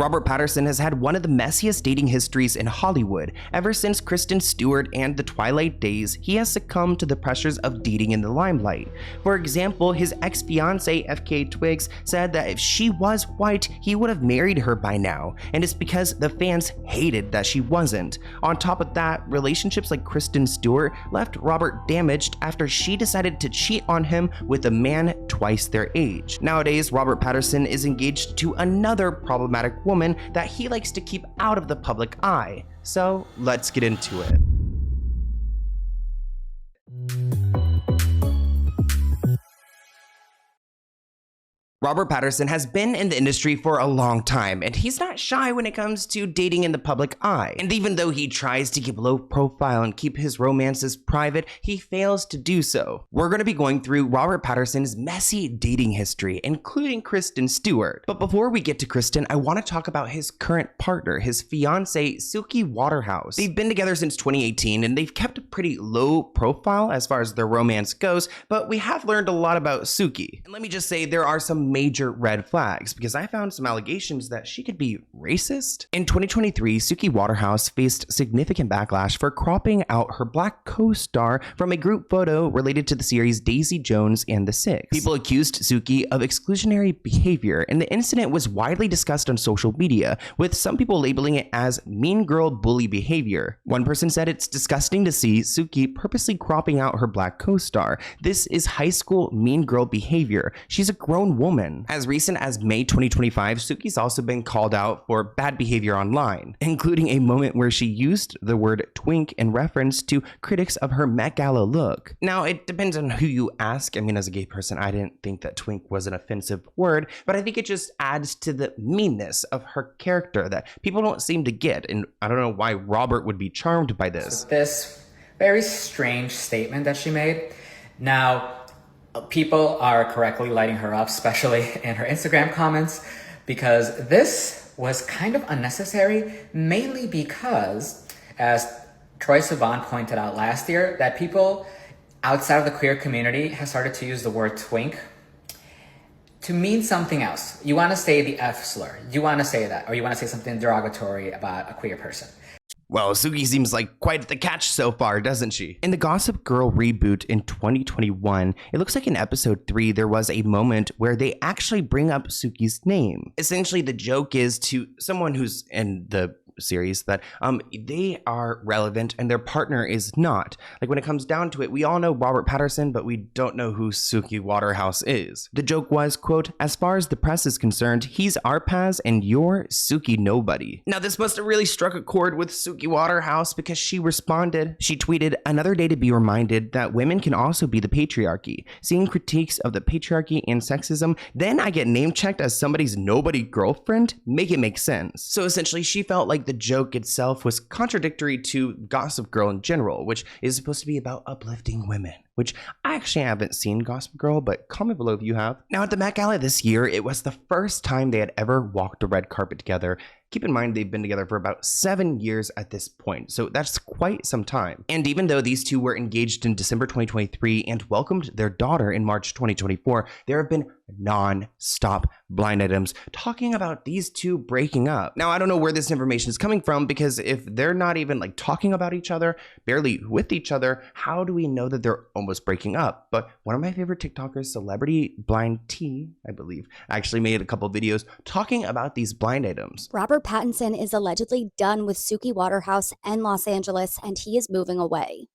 Robert Pattinson has had one of the messiest dating histories in Hollywood. Ever since KRISTEN Stewart and the Twilight days, he has succumbed to the pressures of dating in the limelight. For example, his ex-fiancée FK Twigs said that if she was white, he would have married her by now, and it's because the fans hated that she wasn't. On top of that, relationships like KRISTEN Stewart left Robert damaged after she decided to cheat on him with a man twice their age. Nowadays, Robert Pattinson is engaged to another problematic woman that he likes to keep out of the public eye. So let's get into it. Robert Pattinson has been in the industry for a long time, and he's not shy when it comes to dating in the public eye. And even though he tries to keep low profile and keep his romances private, he fails to do so. We're going to be going through Robert Pattinson's messy dating history, including KRISTEN Stewart. But before we get to KRISTEN, I want to talk about his current partner, his fiancée, Suki Waterhouse. They've been together since 2018, and they've kept a pretty low profile as far as their romance goes, but we have learned a lot about Suki. And let me just say, there are some major red flags because I found some allegations that she could be racist. In 2023, Suki Waterhouse faced significant backlash for cropping out her black co-star from a group photo related to the series Daisy Jones and the Six. People accused Suki of exclusionary behavior, and the incident was widely discussed on social media, with some people labeling it as mean girl bully behavior. One person said it's disgusting to see Suki purposely cropping out her black co-star. This is high school mean girl behavior. She's a grown woman. As recent as May 2025, Suki's also been called out for bad behavior online, including a moment where she used the word twink in reference to critics of her Met Gala look. Now, it depends on who you ask. I mean, as a gay person, I didn't think that twink was an offensive word, but I think it just adds to the meanness of her character that people don't seem to get, and I don't know why Robert would be charmed by this. This very strange statement that she made. Now, people are correctly lighting her up, especially in her Instagram comments, because this was kind of unnecessary, mainly because, as Troye Sivan pointed out last year, that people outside of the queer community have started to use the word twink to mean something else. You want to say the F slur, you want to say that, or you want to say something derogatory about a queer person. Well, Suki seems like quite the catch so far, doesn't she? In the Gossip Girl reboot in 2021, it looks like in episode 3, there was a moment where they actually bring up Suki's name. Essentially, the joke is to someone who's in the series that they are relevant and their partner is not. Like when it comes down to it, we all know Robert Pattinson, but we don't know who Suki Waterhouse is. The joke was, quote, "As far as the press is concerned, he's our Paz and you're Suki nobody." Now this must have really struck a chord with Suki Waterhouse because she responded. She tweeted, "Another day to be reminded that women can also be the patriarchy. Seeing critiques of the patriarchy and sexism, then I get name checked as somebody's nobody girlfriend? Make it make sense." So essentially she felt like the joke itself was contradictory to Gossip Girl in general, which is supposed to be about uplifting women, which I actually haven't seen Gossip Girl, but comment below if you have. Now at the Met Gala this year, it was the first time they had ever walked a red carpet together. Keep in mind, they've been together for about 7 years at this point, so that's quite some time. And even though these two were engaged in December 2023 and welcomed their daughter in March 2024, there have been non-stop blind items talking about these two breaking up. Now, I don't know where this information is coming from, because if they're not even like talking about each other, barely with each other, how do we know that they're almost breaking up? But one of my favorite TikTokers, Celebrity Blind T, I believe, actually made a couple videos talking about these blind items. Robert Pattinson is allegedly done with Suki Waterhouse and Los Angeles, and he is moving away.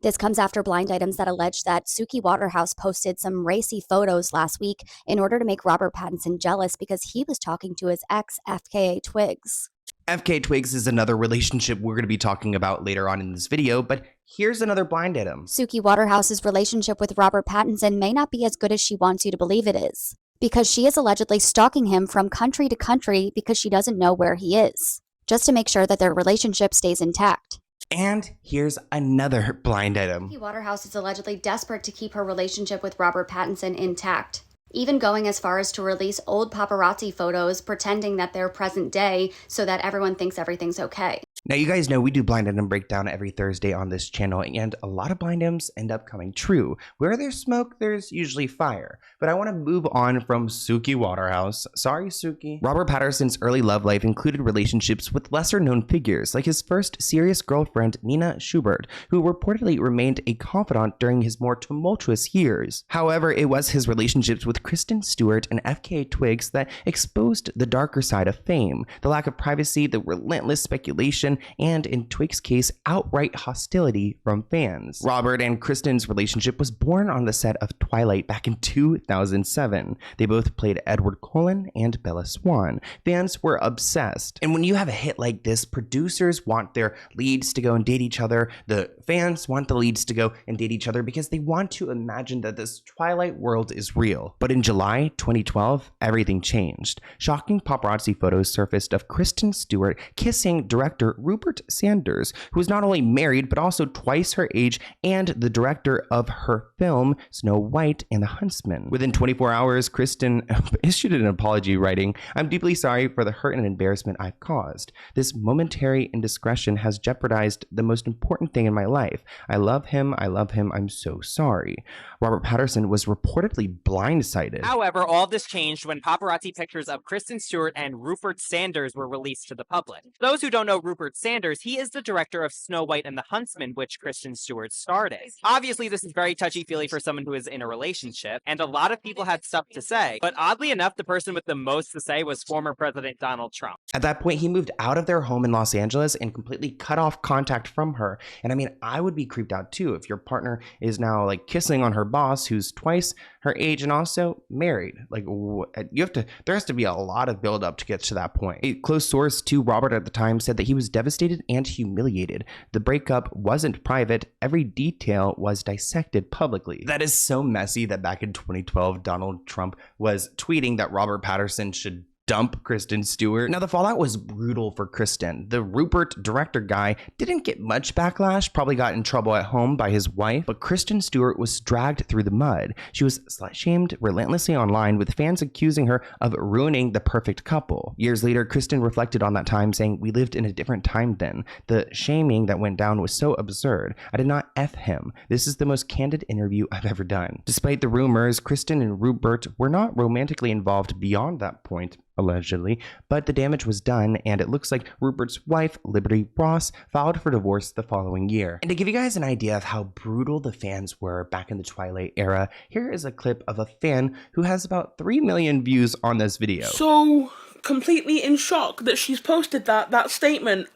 This comes after blind items that allege that Suki Waterhouse posted some racy photos last week in order to make Robert Pattinson jealous because he was talking to his ex, FKA Twigs. FK Twigs is another relationship we're going to be talking about later on in this video, but here's another blind item. Suki Waterhouse's relationship with Robert Pattinson may not be as good as she wants you to believe it is, because she is allegedly stalking him from country to country because she doesn't know where he is, just to make sure that their relationship stays intact. And here's another blind item. Suki Waterhouse is allegedly desperate to keep her relationship with Robert Pattinson intact, even going as far as to release old paparazzi photos pretending that they're present day so that everyone thinks everything's okay. Now, you guys know we do blind item breakdown every Thursday on this channel, and a lot of blind items end up coming true. Where there's smoke, there's usually fire. But I want to move on from Suki Waterhouse. Sorry, Suki. Robert Pattinson's early love life included relationships with lesser-known figures, like his first serious girlfriend, Nina Schubert, who reportedly remained a confidant during his more tumultuous years. However, it was his relationships with KRISTEN STEWART and FKA Twigs that exposed the darker side of fame, the lack of privacy, the relentless speculation, and in Twig's case, outright hostility from fans. Robert and KRISTEN's relationship was born on the set of Twilight back in 2007. They both played Edward Cullen and Bella Swan. Fans were obsessed. And when you have a hit like this, producers want their leads to go and date each other. The fans want the leads to go and date each other because they want to imagine that this Twilight world is real. But in July 2012, everything changed. Shocking paparazzi photos surfaced of KRISTEN Stewart kissing director Rupert Sanders, who was not only married but also twice her age and the director of her film Snow White and the Huntsman. Within 24 hours, KRISTEN issued an apology writing, "I'm deeply sorry for the hurt and embarrassment I've caused. This momentary indiscretion has jeopardized the most important thing in my life. I love him, I'm so sorry." Robert Pattinson was reportedly blindsided. However, all this changed when paparazzi pictures of KRISTEN Stewart and Rupert Sanders were released to the public. For those who don't know Rupert Sanders, he is the director of Snow White and the Huntsman, which KRISTEN Stewart starred in. Obviously, this is very touchy-feely for someone who is in a relationship, and a lot of people had stuff to say, but oddly enough, the person with the most to say was former President Donald Trump. At that point, he moved out of their home in Los Angeles and completely cut off contact from her. And I mean, I would be creeped out too if your partner is now like kissing on her boss who's twice her age and also married. Like, there has to be a lot of buildup to get to that point. A close source to Robert at the time said that he was devastated and humiliated. The breakup wasn't private. Every detail was dissected publicly. That is so messy that back in 2012, Donald Trump was tweeting that Robert Pattinson should dump KRISTEN Stewart. Now, the fallout was brutal for KRISTEN. The Rupert director guy didn't get much backlash, probably got in trouble at home by his wife, but KRISTEN Stewart was dragged through the mud. She was slut-shamed relentlessly online, with fans accusing her of ruining the perfect couple. Years later, KRISTEN reflected on that time, saying, "We lived in a different time then. The shaming that went down was so absurd. I did not F him. This is the most candid interview I've ever done." Despite the rumors, KRISTEN and Rupert were not romantically involved beyond that point, allegedly, but the damage was done, and it looks like Rupert's wife, Liberty Ross, filed for divorce the following year. And to give you guys an idea of how brutal the fans were back in the Twilight era, here is a clip of a fan who has about 3 million views on this video. So completely in shock that she's posted that statement.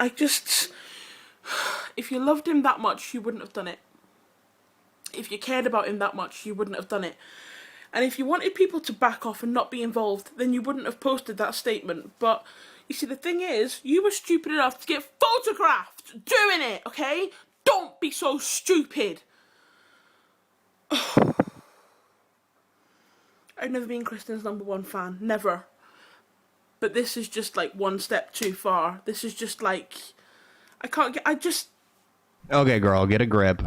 If you loved him that much, you wouldn't have done it. If you cared about him that much, you wouldn't have done it. And if you wanted people to back off and not be involved, then you wouldn't have posted that statement. But, you see, the thing is, you were stupid enough to get photographed doing it, okay? Don't be so stupid. I've never been KRISTEN's #1 fan. Never. But this is just, like, one step too far. This is just, like... Okay, girl, get a grip.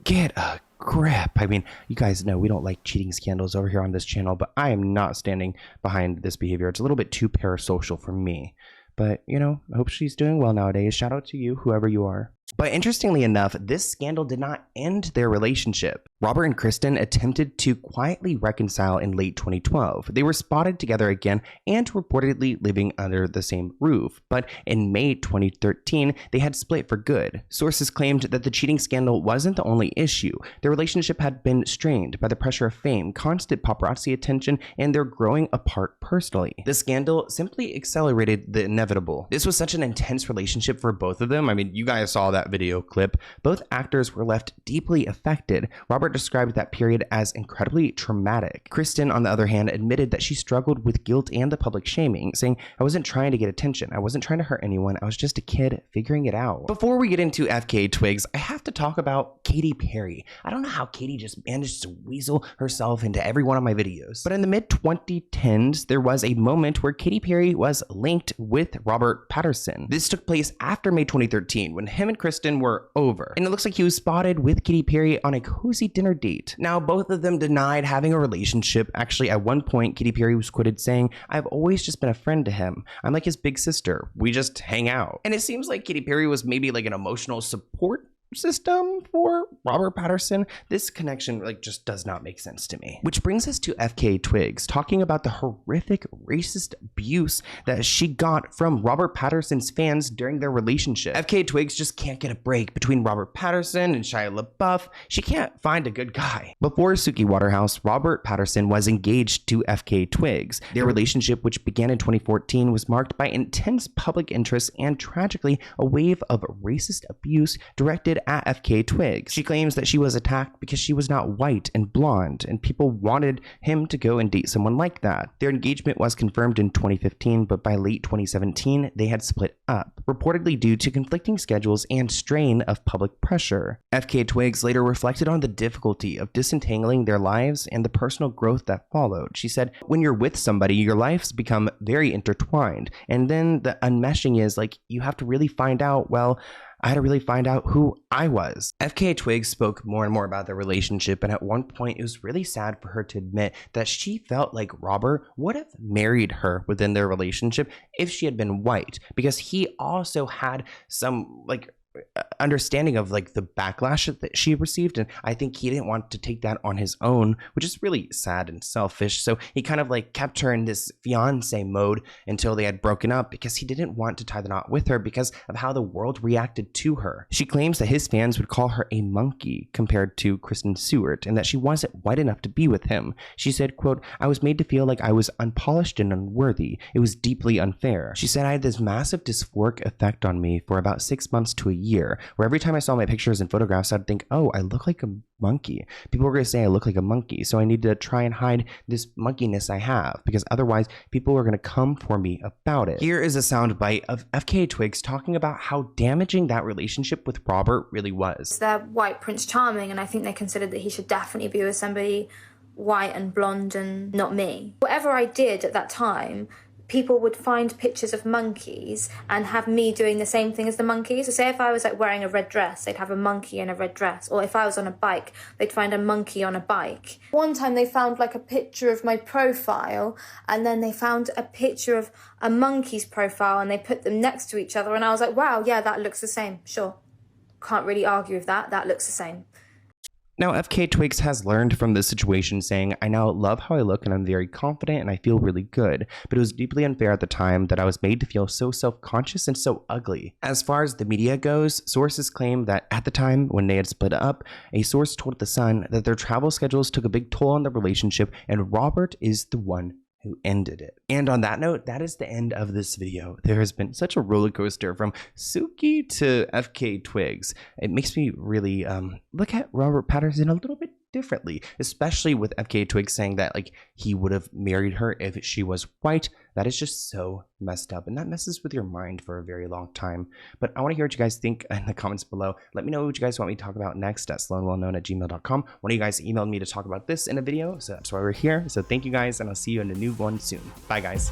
Get a grip. I mean, you guys know we don't like cheating scandals over here on this channel, but I am not standing behind this behavior. It's a little bit too parasocial for me. But, you know, I hope she's doing well nowadays. Shout out to you, whoever you are. But interestingly enough, this scandal did not end their relationship. Robert and KRISTEN attempted to quietly reconcile in late 2012. They were spotted together again and reportedly living under the same roof. But in May 2013, they had split for good. Sources claimed that the cheating scandal wasn't the only issue. Their relationship had been strained by the pressure of fame, constant paparazzi attention, and their growing apart personally. The scandal simply accelerated the inevitable. This was such an intense relationship for both of them. I mean, you guys saw that video clip. Both actors were left deeply affected. Robert described that period as incredibly traumatic. KRISTEN, on the other hand, admitted that she struggled with guilt and the public shaming, saying, "I wasn't trying to get attention. I wasn't trying to hurt anyone. I was just a kid figuring it out." Before we get into FKA Twigs, I have to talk about Katy Perry. I don't know how Katy just managed to weasel herself into every one of my videos. But in the mid-2010s, there was a moment where Katy Perry was linked with Robert Pattinson. This took place after May 2013, when him and KRISTEN Kristen were over, and it looks like he was spotted with Katy Perry on a cozy dinner date. Now, both of them denied having a relationship. Actually, at one point, Katy Perry was quoted saying, "I've always just been a friend to him. I'm like his big sister. We just hang out." And it seems like Katy Perry was maybe like an emotional support system for Robert Pattinson. This connection just does not make sense to me. Which brings us to FK Twigs talking about the horrific racist abuse that she got from Robert Pattinson's fans during their relationship. FK Twigs just can't get a break between Robert Pattinson and Shia LaBeouf. She can't find a good guy. Before Suki Waterhouse, Robert Pattinson was engaged to FK Twigs. Their relationship, which began in 2014, was marked by intense public interest and tragically a wave of racist abuse directed at FK Twigs. She claims that she was attacked because she was not white and blonde, and people wanted him to go and date someone like that. Their engagement was confirmed in 2015, but by late 2017, they had split up, reportedly due to conflicting schedules and strain of public pressure. FK Twigs later reflected on the difficulty of disentangling their lives and the personal growth that followed. She said, "When you're with somebody, your lives become very intertwined, and then the unmeshing is you have to really find out, I had to really find out who I was." FK Twigs spoke more and more about their relationship, and at one point it was really sad for her to admit that she felt like Robert would have married her within their relationship if she had been white, because he also had some understanding of the backlash that she received, and I think he didn't want to take that on his own, which is really sad and selfish. So he kind of kept her in this fiance mode until they had broken up, because he didn't want to tie the knot with her because of how the world reacted to her. She claims that his fans would call her a monkey compared to Kristen Stewart, and that she wasn't white enough to be with him. She said, quote, "I was made to feel like I was unpolished and unworthy. It was deeply unfair." She said, "I had this massive dysphoric effect on me for about 6 months to a year, where every time I saw my pictures and photographs, I'd think, oh, I look like a monkey. People were going to say I look like a monkey, so I need to try and hide this monkeyness I have, because otherwise people are going to come for me about it." Here is a soundbite of FK Twigs talking about how damaging that relationship with Robert really was. They're white Prince Charming, and I think they considered that he should definitely be with somebody white and blonde and not me. Whatever I did at that time, people would find pictures of monkeys and have me doing the same thing as the monkeys. So say if I was wearing a red dress, they'd have a monkey in a red dress. Or if I was on a bike, they'd find a monkey on a bike. One time they found a picture of my profile, and then they found a picture of a monkey's profile, and they put them next to each other. And I was like, wow, yeah, that looks the same. Sure. Can't really argue with that. That looks the same. Now, FK Twigs has learned from this situation, saying, "I now love how I look and I'm very confident and I feel really good, but it was deeply unfair at the time that I was made to feel so self-conscious and so ugly." As far as the media goes, sources claim that at the time when they had split up, a source told The Sun that their travel schedules took a big toll on the relationship and Robert is the one who ended it. And on that note, that is the end of this video. There has been such a roller coaster from Suki to FK Twigs. It makes me really look at Robert Pattinson a little bit differently, especially with FK Twigs saying that he would have married her if she was white. That is just so messed up, and that messes with your mind for a very long time. But I want to hear what you guys think in the comments below. Let me know what you guys want me to talk about next at SloanWellKnown@gmail.com. One of you guys emailed me to talk about this in a video, so that's why we're here. So thank you guys, and I'll see you in a new one soon. Bye guys.